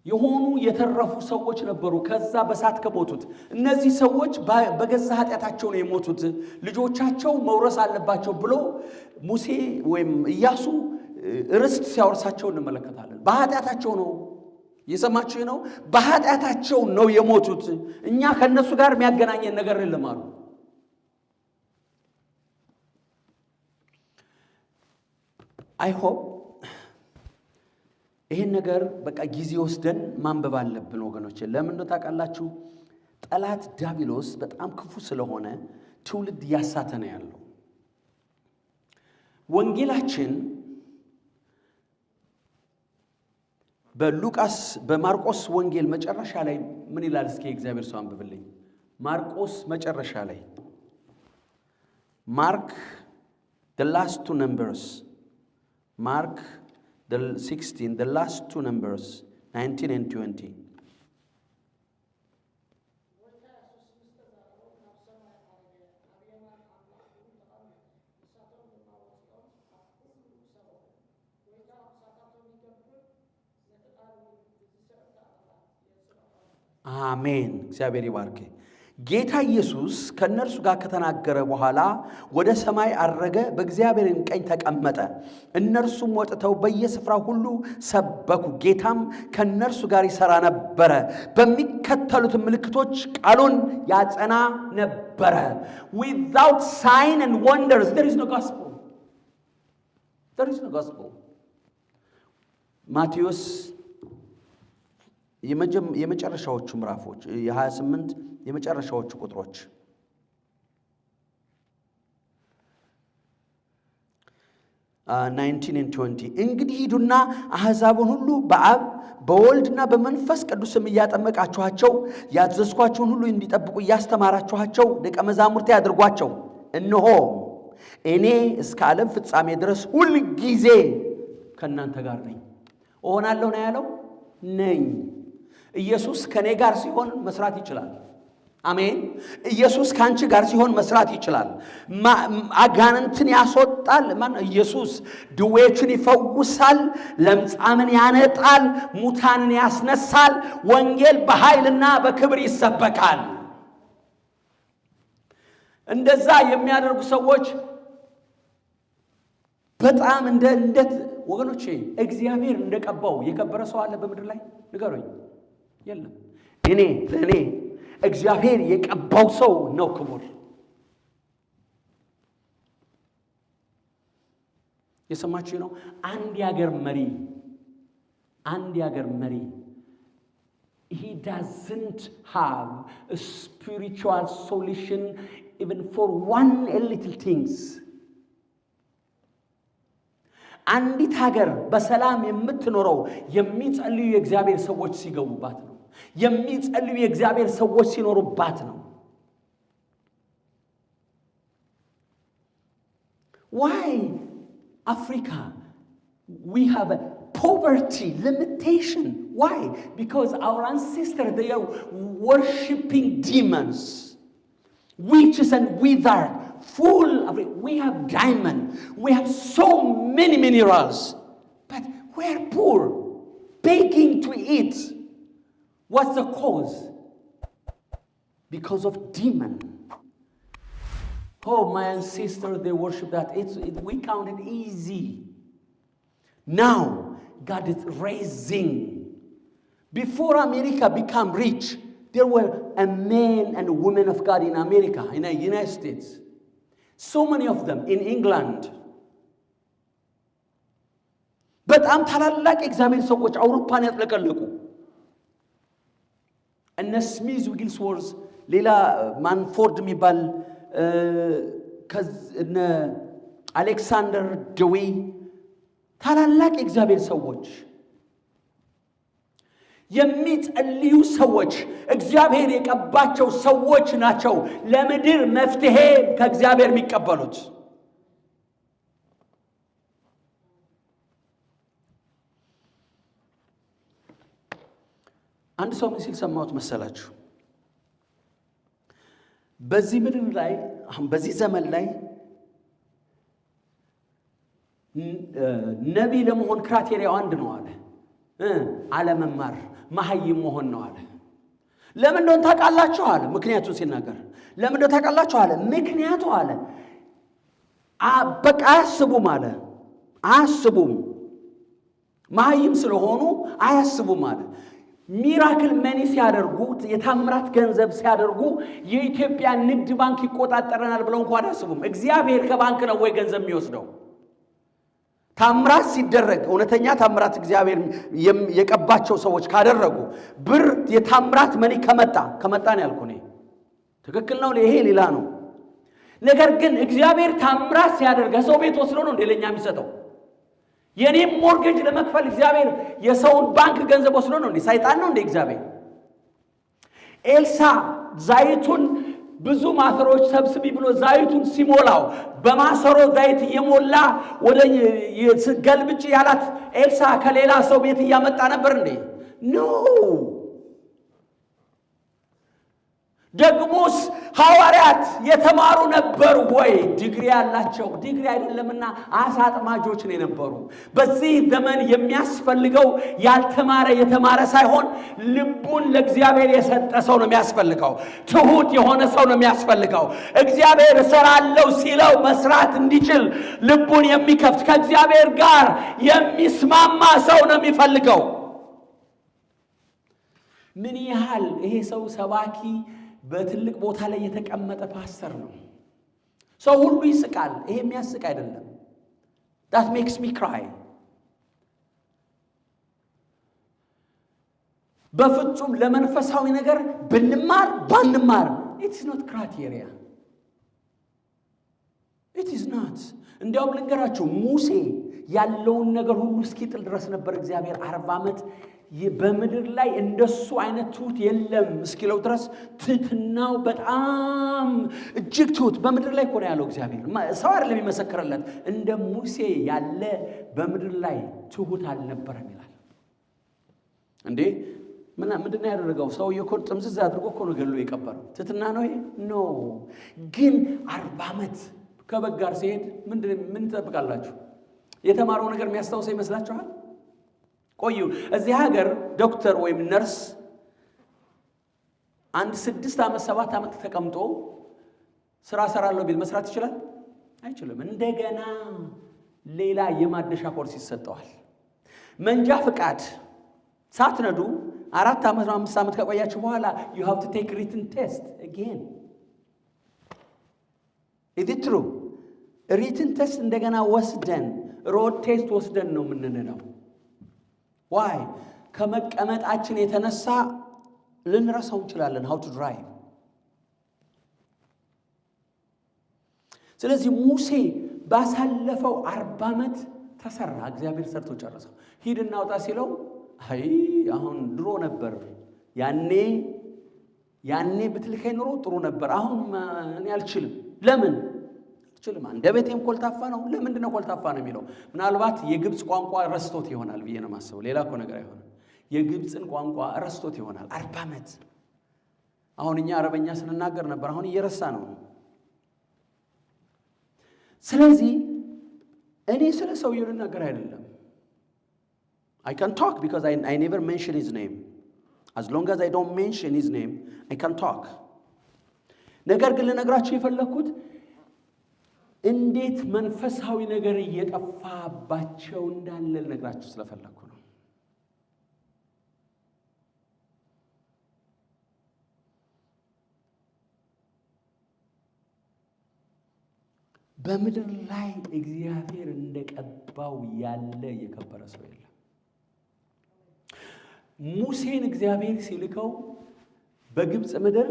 የሆኑ የተረፉ ሰዎች ነበሩ ከዛ በሳት ከሞቱት። እነዚህ ሰዎች በገዛ ኃጢአታቸው ነው የሞቱት፣ ልጆቻቸው መውረስ አለባቸው ብሎ ሙሴ ወይም ኢያሱ ርስት ሲያወርሳቸው እንመለከታለን። በኃጢአታቸው ነው። የሰማችሁ ነው? በኃጢአታቸው ነው የሞቱት። እኛ ከነሱ ጋር የሚያገናኘን ነገር የለም አሉ። አይ ሆፕ ይሄን ነገር በቃ ጊዜ ወስደን ማንበብ አለብን ወገኖቼ። ለምን ነው ታውቃላችሁ? ጠላት ዲያብሎስ በጣም ክፉ ስለሆነ ትውልድ ያሳተ ነው ያለው። ወንጌላችን በማርቆስ ወንጌል መጨረሻ ላይ ምን ይላል? እስኪ እግዚአብሔር ሰው አንብብልኝ። ማርቆስ መጨረሻ ላይ Mark the last two numbers, Mark the 16, the last two numbers 19 and 20. አሜን። እግዚአብሔር ይባርክ። ጌታ ኢየሱስ ከነርሱ ጋር ከተናገረ በኋላ ወደ ሰማይ አረገ፣ በእግዚአብሔርም ቀኝ ተቀመጠ። እነርሱም ወጥተው በየስፍራው ሁሉ ሰበኩ። ጌታም ከነርሱ ጋር ይሰራ ነበረ፣ በሚከተሉት ምልክቶች ቃሉን ያጸና ነበረ። without sign and wonders there is no gospel. There is no gospel. ማቴዎስ የመጨረሻዎቹ ምዕራፎች የ28 የመጨረሻዎቹ ቁጥሮች 19 and 20 እንግዲህ ሂዱና አሕዛብን ሁሉ በአብ በወልድና በመንፈስ ቅዱስም እያጠመቃችኋቸው ያዘዝኳችሁን ሁሉ እንዲጠብቁ እያስተማራችኋቸው ደቀ መዛሙርቴ አድርጓቸው። እነሆ እኔ እስከ ዓለም ፍጻሜ ድረስ ሁል ጊዜ ከእናንተ ጋር ነኝ። እሆናለሁ ነው ያለው። ነኝ። ኢየሱስ ከኔ ጋር ሲሆን መስራት ይችላል። አሜን። ኢየሱስ ካንቺ ጋር ሲሆን መስራት ይችላል። አጋንንትን ያስወጣል። ማን? ኢየሱስ ድዌዎችን ይፈውሳል፣ ለምጻምን ያነጣል፣ ሙታንን ያስነሳል። ወንጌል በኃይልና በክብር ይሰበካል። እንደዛ የሚያደርጉ ሰዎች በጣም እንዴት ወገኖቼ፣ እግዚአብሔር እንደቀባው የከበረ ሰው አለ በምድር ላይ? ንገሩኝ። የለም። ለእኔ እግዚአብሔር የቀባው ሰው ነው ክቡር። የሰማችሁ ነው። አንድ ያገር መሪ he doesn't have a spiritual solution even for one little things. አንዲት ሀገር በሰላም የምትኖረው የሚጸልዩ የእግዚአብሔር ሰዎች ሲገቡባት ነው። የሚጸልዩ የእግዚአብሔር ሰዎች ሲኖሩባት ነው። Why Africa we have a poverty limitation? Why? Because our ancestors, they are worshiping demons, witches and wizards, full of it. We have diamond, we have so many minerals, but we are poor, begging to eat. What's the cause? Because of demon. Oh, my ancestors, they worship that. We count it easy. Now, God is raising. Before America became rich, there were a men and women of God in America, in the United States. So many of them in England. በጣም ታላላቅ እግዚአብሔር ሰዎች አውሮፓን ያጥለቀለቁ እነ ስሚዝ ዊግልስወርዝ፣ ሌላ ማንፎርድ የሚባል እነ አሌክሳንደር ደዌ፣ ታላላቅ እግዚአብሔር ሰዎች፣ የሚጸልዩ ሰዎች፣ እግዚአብሔር የቀባቸው ሰዎች ናቸው ለምድር መፍትሄ ከእግዚአብሔር የሚቀበሉት። አንድ ሰው ምን ሲል ሰማሁት መሰላችሁ? በዚህ ምድር ላይ በዚህ ዘመን ላይ ነቢይ ለመሆን ክራይቴሪያው አንድ ነው አለ። አለመማር፣ መሐይም መሆን ነው አለ። ለምን እንደሆነ ታውቃላችሁ አለ። ምክንያቱን ሲናገር ለምን እንደሆነ ታውቃላችሁ አለ። ምክንያቱ አለ በቃ አያስቡም አለ። አያስቡም፣ መሐይም ስለሆኑ አያስቡም አለ። ሚራክል መኒ ሲያደርጉ፣ የታምራት ገንዘብ ሲያደርጉ የኢትዮጵያ ንግድ ባንክ ይቆጣጠረናል ብለው እንኳን አያስቡም። እግዚአብሔር ከባንክ ነው ወይ ገንዘብ የሚወስደው? ታምራት ሲደረግ እውነተኛ ታምራት እግዚአብሔር የቀባቸው ሰዎች ካደረጉ ብር የታምራት መኒ ከመጣ ነው ያልኩ እኔ። ትክክል ነው፣ ይሄ ሌላ ነው። ነገር ግን እግዚአብሔር ታምራት ሲያደርግ ሰው ቤት ወስዶ ነው እንደለኛ የሚሰጠው። የኔም ሞርጌጅ ለመክፈል እግዚአብሔር የሰውን ባንክ ገንዘብ ወስዶ ነው እንዴ? ሰይጣን ነው እንዴ እግዚአብሔር? ኤልሳ ዘይቱን ብዙ ማሰሮች ሰብስቢ ብሎ ዘይቱን ሲሞላው በማሰሮ ዘይት እየሞላ ወደ ገልብጭ ያላት ኤልሳ ከሌላ ሰው ቤት እያመጣ ነበር እንዴ? ኖ ደግሞስ ሐዋርያት የተማሩ ነበሩ ወይ? ዲግሪ ያላቸው ዲግሪ አይደለምና አሳ አጥማጆች ነው የነበሩ። በዚህ ዘመን የሚያስፈልገው ያልተማረ የተማረ ሳይሆን ልቡን ለእግዚአብሔር የሰጠ ሰው ነው የሚያስፈልገው። ትሁት የሆነ ሰው ነው የሚያስፈልገው። እግዚአብሔር እሰራለሁ ሲለው መስራት እንዲችል ልቡን የሚከፍት ከእግዚአብሔር ጋር የሚስማማ ሰው ነው የሚፈልገው። ምን ያህል ይሄ ሰው ሰባኪ በትልቅ ቦታ ላይ የተቀመጠ ፓስተር ነው። ሰው ሁሉ ይስቃል። ይሄ የሚያስቅ አይደለም። that makes me cry። በፍጹም ለመንፈሳዊ ነገር ብንማር ባንማር it is not criteria. it is not። እንዲያውም ልንገራችሁ ሙሴ ያለውን ነገር ሁሉ እስኪጥል ድረስ ነበር እግዚአብሔር 40 ዓመት በምድር ላይ እንደሱ አይነት ትሁት የለም እስኪለው ድረስ ትህትናው በጣም እጅግ ትሁት በምድር ላይ ሆነ ያለው እግዚአብሔር ሰው አይደለም የሚመሰክርለት። እንደ ሙሴ ያለ በምድር ላይ ትሁት አልነበረም ይላል። እንዴ ምንድነው ያደረገው? ሰውዬው እኮ ጥምዝዝ አድርጎ እኮ ነው ገሎ የቀበረው። ትህትና ነው ይሄ? ኖ። ግን 40 ዓመት ከበግ ጋር ሲሄድ ምን ትጠብቃላችሁ? የተማረው ነገር የሚያስታውሰው ይመስላችኋል? ቆዩ። እዚህ ሀገር ዶክተር ወይም ነርስ አንድ 6 ዓመት 7 ዓመት ተቀምጦ ስራ ሰራለሁ ቢል መስራት ይችላል? አይችልም። እንደገና ሌላ የማደሻ ኮርስ ይሰጠዋል። መንጃ ፍቃድ ሳትነዱ 4 ዓመት 5 ዓመት ከቆያችሁ በኋላ you have to take written test again. is it true? written test እንደገና ወስደን road test ወስደን ነው የምንነዳው። why? ከመቀመጣችን የተነሳ ልንረሳው እንችላለን how to drive። ስለዚህ ሙሴ ባሳለፈው 40 ዓመት ተሰራ። እግዚአብሔር ሰርቶ ጨረሰው። ሂድና አውጣ ሲለው አይ አሁን ድሮ ነበር ያኔ ብትልከኝ ኑሮ ጥሩ ነበር። አሁን እኔ አልችልም። ለምን አልችልም? አንደበቴም ኮልታፋ ነው። ለምንድን ነው ኮልታፋ ነው የሚለው? ምናልባት የግብጽ ቋንቋ ረስቶት ይሆናል ብዬ ነው የማስበው። ሌላ እኮ ነገር አይሆንም። የግብጽን ቋንቋ ረስቶት ይሆናል 40 ዓመት። አሁን እኛ አረበኛ ስንናገር ነበር፣ አሁን እየረሳ ነው። ስለዚህ እኔ ስለ ሰውየው ልናገር አይደለም። I can talk because I never mention his name. As long as I don't mention his name, I can talk. ነገር ግን ልነግራችሁ የፈለኩት እንዴት መንፈሳዊ ነገር እየጠፋባቸው እንዳለ ልነግራችሁ ስለፈለኩ ነው። በምድር ላይ እግዚአብሔር እንደቀባው ያለ የከበረ ሰው የለም። ሙሴን እግዚአብሔር ሲልከው በግብጽ ምድር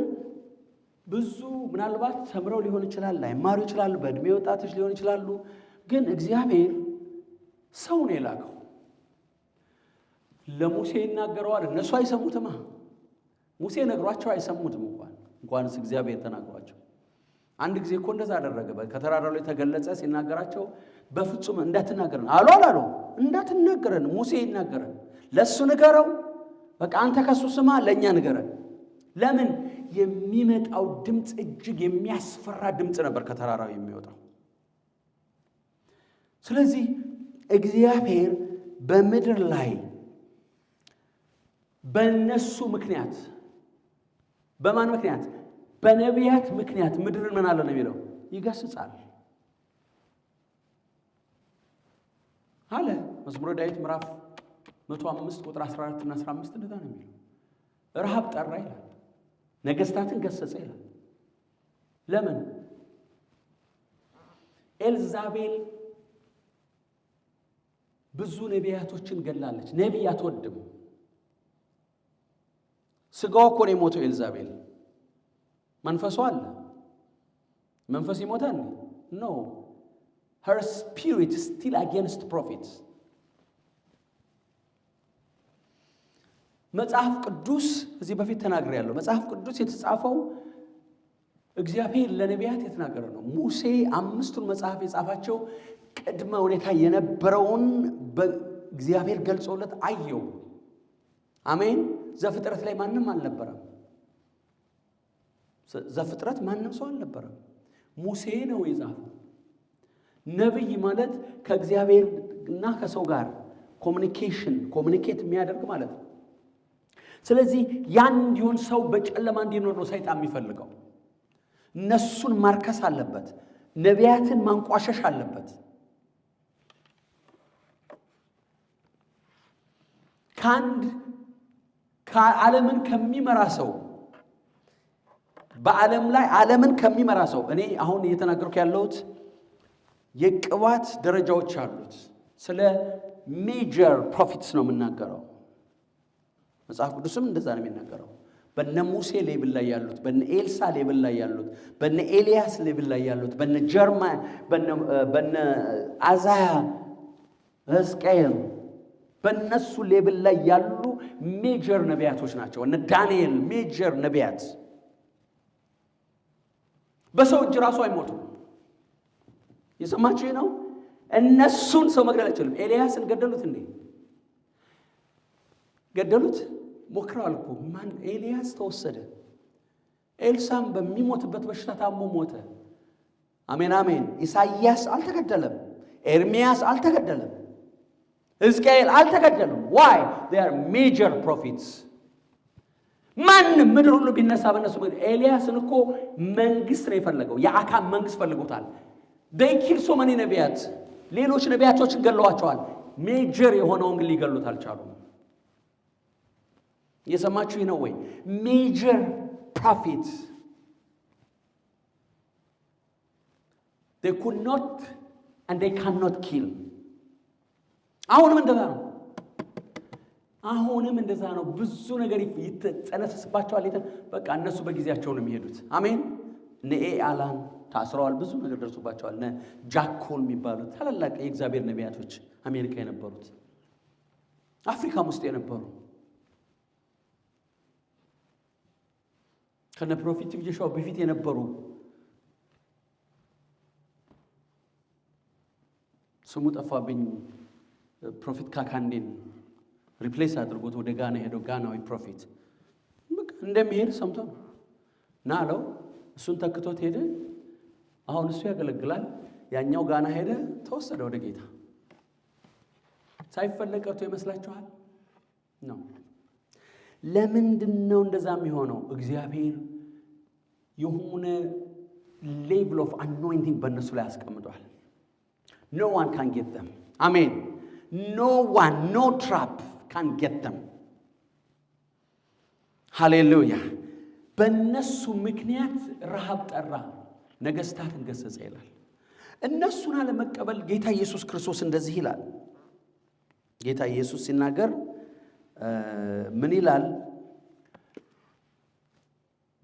ብዙ ምናልባት ተምረው ሊሆን ይችላል፣ ላይማሩ ይችላሉ፣ በእድሜ ወጣቶች ሊሆን ይችላሉ። ግን እግዚአብሔር ሰው ነው የላከው። ለሙሴ ይናገረዋል፣ እነሱ አይሰሙትማ። ሙሴ ነግሯቸው አይሰሙትም እንኳንስ እግዚአብሔር ተናግሯቸው። አንድ ጊዜ እኮ እንደዛ አደረገ። ከተራራው ላይ ተገለጸ። ሲናገራቸው በፍጹም እንዳትናገረን አሉ። እንዳትናገረን ሙሴ ይናገረን፣ ለሱ ንገረው። በቃ አንተ ከሱ ስማ፣ ለኛ ንገረን። ለምን? የሚመጣው ድምጽ እጅግ የሚያስፈራ ድምጽ ነበር ከተራራው የሚወጣው። ስለዚህ እግዚአብሔር በምድር ላይ በእነሱ ምክንያት በማን ምክንያት? በነቢያት ምክንያት ምድርን ምን አለ ነው የሚለው? ይገስጻል አለ። መዝሙረ ዳዊት ምዕራፍ 105 ቁጥር 14 እና 15 እንደዛ ነው የሚለው። ረሃብ ጠራ ይላል፣ ነገስታትን ገሰጸ ይላል። ለምን? ኤልዛቤል ብዙ ነቢያቶችን ገላለች። ነቢይ አትወድም። ስጋው እኮ ነው የሞተው። ኤልዛቤል መንፈሷ አለ። መንፈስ ይሞታል? ኖ her spirit is still against prophets። መጽሐፍ ቅዱስ እዚህ በፊት ተናግሬያለሁ። መጽሐፍ ቅዱስ የተጻፈው እግዚአብሔር ለነቢያት የተናገረ ነው። ሙሴ 5ቱን መጽሐፍ የጻፋቸው ቅድመ ሁኔታ የነበረውን በእግዚአብሔር ገልጾለት አየው። አሜን። ዘፍጥረት ላይ ማንም አልነበረም። ዘፍጥረት ማንም ሰው አልነበረም። ሙሴ ነው የጻፈው። ነብይ ማለት ከእግዚአብሔርና ከሰው ጋር ኮሙኒኬት የሚያደርግ ማለት ነው። ስለዚህ ያን እንዲሆን ሰው በጨለማ እንዲኖር ነው ሰይጣን የሚፈልገው። እነሱን ማርከስ አለበት። ነቢያትን ማንቋሸሽ አለበት። ዓለምን ከሚመራ ሰው በዓለም ላይ ዓለምን ከሚመራ ሰው እኔ አሁን እየተናገርኩ ያለሁት የቅባት ደረጃዎች አሉት። ስለ ሜጀር ፕሮፊትስ ነው የምናገረው። መጽሐፍ ቅዱስም እንደዛ ነው የሚናገረው። በነ ሙሴ ሌብል ላይ ያሉት፣ በነ ኤልሳ ሌብል ላይ ያሉት፣ በነ ኤልያስ ሌብል ላይ ያሉት፣ በነ ጀርማን፣ በነ አዛያ፣ ሕዝቅኤል በእነሱ ሌብል ላይ ያሉ ሜጀር ነቢያቶች ናቸው። እነ ዳንኤል ሜጀር ነቢያት። በሰው እጅ ራሱ አይሞቱም። የሰማችሁ ነው። እነሱን ሰው መግደል አይችልም። ኤልያስን ገደሉት እንዴ? ገደሉት? ሞክረዋል እኮ። ማን? ኤልያስ ተወሰደ። ኤልሳም በሚሞትበት በሽታ ታሞ ሞተ። አሜን አሜን። ኢሳይያስ አልተገደለም። ኤርሚያስ አልተገደለም። ሕዝቅኤል አልተገደሉም። ዋይ? they are major prophets። ማንም ምድር ሁሉ ቢነሳ በእነሱ ኤልያስን እኮ መንግስት ነው የፈለገው። የአካብ መንግስት ፈልጎታል። they kill so many ነቢያት። ሌሎች ነቢያቶችን ገለዋቸዋል። ሜጀር የሆነውን ግን ሊገሉት አልቻሉም። የሰማችሁ ነው ወይ? ሜጀር ፕሮፊት they could not and they cannot kill። አሁንም እንደዛ ነው። ብዙ ነገር ይተጸነስባቸዋል። በቃ እነሱ በጊዜያቸው ነው የሚሄዱት። አሜን። እነ ኤአላን ታስረዋል። ብዙ ነገር ደርሶባቸዋል። እነ ጃኮል የሚባሉት ታላላቅ የእግዚአብሔር ነቢያቶች አሜሪካ የነበሩት፣ አፍሪካም ውስጥ የነበሩ ከነ ፕሮፌት ጆሹዋ በፊት የነበሩ ስሙ ጠፋብኝ። ፕሮፌት ካካንዴን ሪፕሌስ አድርጎት ወደ ጋና ሄደው ጋናዊ ፕሮፌት እንደሚሄድ ሰምቶ ና አለው። እሱን ተክቶት ሄደ። አሁን እሱ ያገለግላል። ያኛው ጋና ሄደ፣ ተወሰደ ወደ ጌታ። ሳይፈለግ ቀርቶ ይመስላችኋል? ነው። ለምንድን ነው እንደዛ የሚሆነው? እግዚአብሔር የሆነ ሌቭል ኦፍ አኖይንቲንግ በእነሱ ላይ አስቀምጧል። no one can get them። አሜን። no one, no trap can get them። ሃሌሉያ። በእነሱ ምክንያት ረሃብ ጠራ፣ ነገስታትን ገሰጸ ይላል። እነሱን አለመቀበል ጌታ ኢየሱስ ክርስቶስ እንደዚህ ይላል። ጌታ ኢየሱስ ሲናገር ምን ይላል?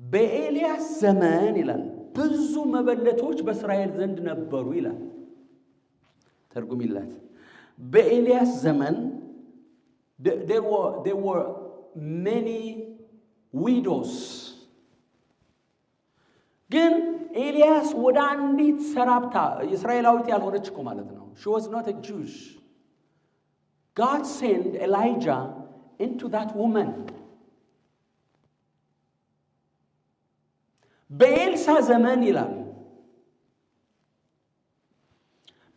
በኤልያስ ዘመን ይላል ብዙ መበለቶች በእስራኤል ዘንድ ነበሩ ይላል። ተርጉም ይላል። በኤልያስ ዘመን there were many widows። ግን ኤልያስ ወደ አንዲት ሰራፕታ እስራኤላዊት ያልሆነች እኮ ማለት ነው። she was not a Jewish። God sent Elijah into that woman። በኤልሳ ዘመን ይላል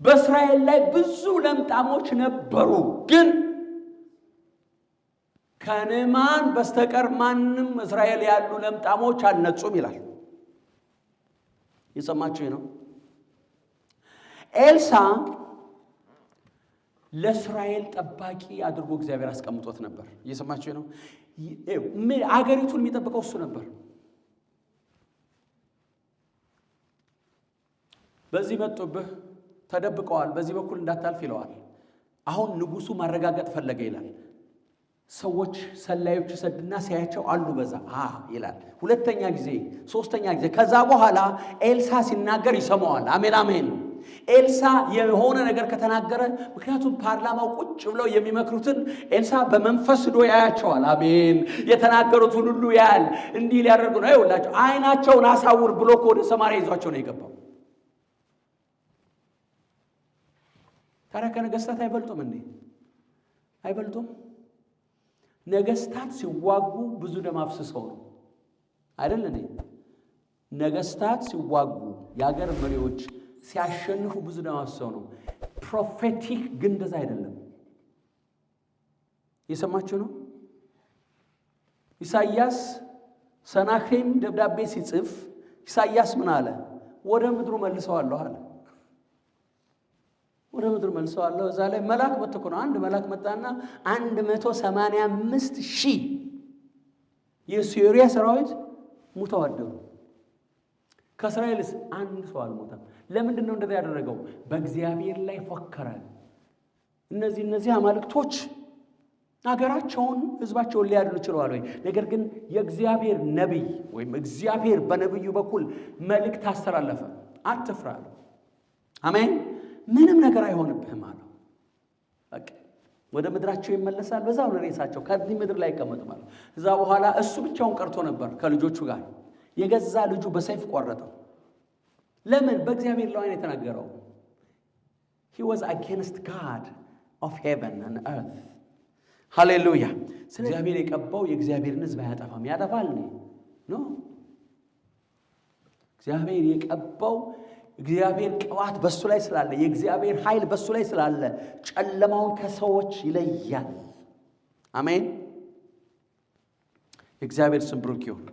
በእስራኤል ላይ ብዙ ለምጣሞች ነበሩ፣ ግን ከነማን በስተቀር ማንም እስራኤል ያሉ ለምጣሞች አልነጹም ይላል። የሰማችሁ ነው። ኤልሳ ለእስራኤል ጠባቂ አድርጎ እግዚአብሔር አስቀምጦት ነበር። እየሰማችሁ ነው። አገሪቱን የሚጠብቀው እሱ ነበር። በዚህ መጡብህ፣ ተደብቀዋል፣ በዚህ በኩል እንዳታልፍ ይለዋል። አሁን ንጉሱ ማረጋገጥ ፈለገ ይላል። ሰዎች ሰላዮች ሰድና ሲያያቸው አሉ በዛ ይላል። ሁለተኛ ጊዜ፣ ሶስተኛ ጊዜ፣ ከዛ በኋላ ኤልሳ ሲናገር ይሰማዋል። አሜን አሜን። ኤልሳ የሆነ ነገር ከተናገረ፣ ምክንያቱም ፓርላማው ቁጭ ብለው የሚመክሩትን ኤልሳ በመንፈስ ዶ ያያቸዋል። አሜን። የተናገሩትን ሁሉ ያያል። እንዲህ ሊያደርጉ ነው ይውላቸው፣ አይናቸውን አሳውር ብሎ ወደ ሰማርያ ይዟቸው ነው የገባው። ታዲያ ከነገስታት አይበልጡም እንዴ? አይበልጡም? ነገስታት ሲዋጉ ብዙ ደም አፍስሰው ነው አይደል እንዴ? ነገስታት ሲዋጉ የሀገር መሪዎች ሲያሸንፉ ብዙ ደም አፍሰው ነው። ፕሮፌቲክ ግን እንደዛ አይደለም። የሰማችሁ ነው። ኢሳይያስ ሰናክሬም ደብዳቤ ሲጽፍ ኢሳይያስ ምን አለ? ወደ ምድሩ መልሰዋለሁ አለ። ወደ ምድሩ መልሰዋለሁ። እዛ ላይ መልአክ መጥቶ ነው። አንድ መልአክ መጣና 185,000 የሶርያ ሰራዊት ሙተው አደሩ። ከእስራኤልስ አንድ ሰው አልሞተም። ለምንድን ነው እንደዛ ያደረገው? በእግዚአብሔር ላይ ፎከረ። እነዚህ አማልክቶች ሀገራቸውን ህዝባቸውን ሊያድኑ ችለዋል ወይ? ነገር ግን የእግዚአብሔር ነቢይ ወይም እግዚአብሔር በነቢዩ በኩል መልእክት አስተላለፈ። አትፍራ አለው። አሜን። ምንም ነገር አይሆንብህም አለው። በቃ ወደ ምድራቸው ይመለሳል። በዛው ሬሳቸው ከዚህ ምድር ላይ ይቀመጡ ማለት። እዛ በኋላ እሱ ብቻውን ቀርቶ ነበር ከልጆቹ ጋር። የገዛ ልጁ በሰይፍ ቆረጠው። ለምን? በእግዚአብሔር ላይ የተናገረው he was against God of heaven and earth. ሃሌሉያ። እግዚአብሔር የቀባው የእግዚአብሔርን ሕዝብ አያጠፋም። ያጠፋል ነው። እግዚአብሔር የቀባው እግዚአብሔር ቅባት በሱ ላይ ስላለ የእግዚአብሔር ኃይል በሱ ላይ ስላለ ጨለማውን ከሰዎች ይለያል። አሜን። የእግዚአብሔር ስም ብሩክ ይሁን።